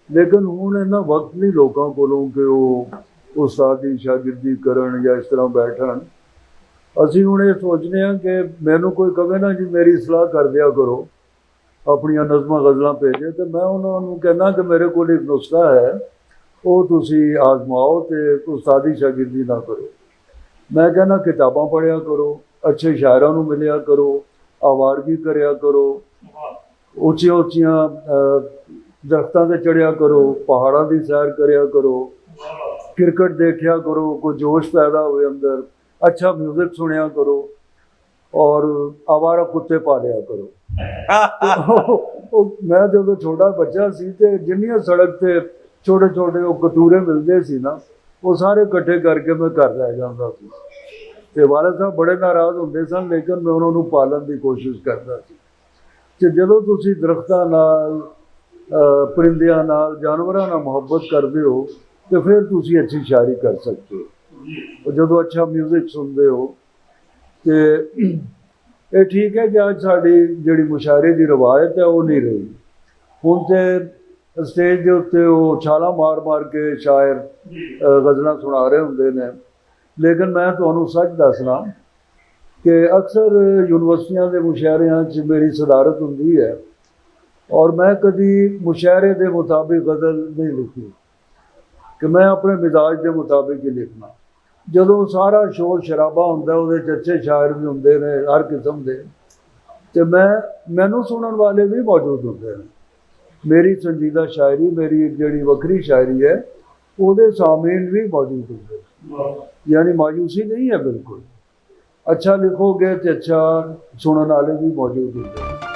लेकिन हुण इन्ना वक्त नहीं लोगों कोलों कि वो उस्तादी शागिर्दी करन या इस तरह बैठन। ਅਸੀਂ ਹੁਣ ਇਹ ਸੋਚਦੇ ਹਾਂ ਕਿ ਮੈਨੂੰ ਕੋਈ ਕਹੇ ਨਾ ਜੀ ਮੇਰੀ ਸਲਾਹ ਕਰ ਦਿਆ ਕਰੋ, ਆਪਣੀਆਂ ਨਜ਼ਮਾਂ ਗਜ਼ਲਾਂ ਭੇਜੇ, ਤੇ ਮੈਂ ਉਹਨਾਂ ਨੂੰ ਕਹਿੰਦਾ ਕਿ ਮੇਰੇ ਕੋਲ ਇੱਕ ਨੁਸਖਾ ਹੈ, ਉਹ ਤੁਸੀਂ ਆਜ਼ਮਾਓ ਤੇ ਉਸਤਾਦੀ ਸ਼ਾਗਿਰਦੀ ਨਾ ਕਰੋ। ਮੈਂ ਕਹਿੰਦਾ ਕਿਤਾਬਾਂ ਪੜ੍ਹਿਆ ਕਰੋ, ਅੱਛੇ ਸ਼ਾਇਰਾਂ ਨੂੰ ਮਿਲਿਆ ਕਰੋ, ਆਵਾਰਗੀ ਕਰਿਆ ਕਰੋ, ਉੱਚੀਆਂ ਉੱਚੀਆਂ ਦਰਖਤਾਂ 'ਤੇ ਚੜ੍ਹਿਆ ਕਰੋ, ਪਹਾੜਾਂ ਦੀ ਸੈਰ ਕਰਿਆ ਕਰੋ, ਕ੍ਰਿਕਟ ਦੇਖਿਆ ਕਰੋ, ਕੋਈ ਜੋਸ਼ ਪੈਦਾ ਹੋਵੇ ਅੰਦਰ, अच्छा म्यूजिक सुनिया करो और आवारा कुत्ते पालिया करो। मैं जो छोटा बच्चा सी ते जिन्नियां सड़क ते छोटे छोटे वो कतूरे मिलते सी ना, वो सारे इकट्ठे करके मैं घर लै जाता सी। ते वालिद साहब बड़े नाराज़ होंदे सन, लेकिन मैं उन्होंने पालन की कोशिश करता सी। ते जदों तुसीं दरख्तां नाल, परिंदियां नाल, जानवरां नाल मुहब्बत करदे हो तो फिर तुसीं अच्छी शायरी कर सकते हो। ਜਦੋਂ ਅੱਛਾ ਮਿਊਜ਼ਿਕ ਸੁਣਦੇ ਹੋ ਤੇ ਇਹ ਠੀਕ ਹੈ ਕਿ ਅੱਜ ਸਾਡੀ ਜਿਹੜੀ ਮੁਸ਼ਾਇਰੇ ਦੀ ਰਵਾਇਤ ਹੈ ਉਹ ਨਹੀਂ ਰਹੀ। ਹੁਣ ਤੇ ਸਟੇਜ ਦੇ ਉੱਤੇ ਉਹ ਛਾਲਾਂ ਮਾਰ ਮਾਰ ਕੇ ਸ਼ਾਇਰ ਗਜ਼ਲਾਂ ਸੁਣਾ ਰਹੇ ਹੁੰਦੇ ਨੇ। ਲੇਕਿਨ ਮੈਂ ਤੁਹਾਨੂੰ ਸੱਚ ਦੱਸਣਾ ਕਿ ਅਕਸਰ ਯੂਨੀਵਰਸਿਟੀਆਂ ਦੇ ਮੁਸ਼ਾਇਰਿਆਂ 'ਚ ਮੇਰੀ ਸਦਾਰਤ ਹੁੰਦੀ ਹੈ ਔਰ ਮੈਂ ਕਦੀ ਮੁਸ਼ਾਇਰੇ ਦੇ ਮੁਤਾਬਿਕ ਗਜ਼ਲ ਨਹੀਂ ਲਿਖੀ ਕਿ ਮੈਂ ਆਪਣੇ ਮਿਜ਼ਾਜ ਦੇ ਮੁਤਾਬਿਕ ਹੀ ਲਿਖਣਾ। ਜਦੋਂ ਸਾਰਾ ਸ਼ੋਰ ਸ਼ਰਾਬਾ ਹੁੰਦਾ ਉਹਦੇ 'ਚ ਅੱਛੇ ਸ਼ਾਇਰ ਵੀ ਹੁੰਦੇ ਨੇ ਹਰ ਕਿਸਮ ਦੇ, ਤੇ ਮੈਨੂੰ ਸੁਣਨ ਵਾਲੇ ਵੀ ਮੌਜੂਦ ਹੁੰਦੇ ਨੇ। ਮੇਰੀ ਸੰਜੀਦਾ ਸ਼ਾਇਰੀ, ਮੇਰੀ ਜਿਹੜੀ ਵੱਖਰੀ ਸ਼ਾਇਰੀ ਹੈ, ਉਹਦੇ ਸਾਮੀਨ ਵੀ ਮੌਜੂਦ ਹੁੰਦੇ ਨੇ। ਯਾਨੀ ਮਾਯੂਸੀ ਨਹੀਂ ਹੈ ਬਿਲਕੁਲ। ਅੱਛਾ ਲਿਖੋਗੇ ਤੇ ਅੱਛਾ ਸੁਣਨ ਵਾਲੇ ਵੀ ਮੌਜੂਦ ਹੁੰਦੇ ਨੇ।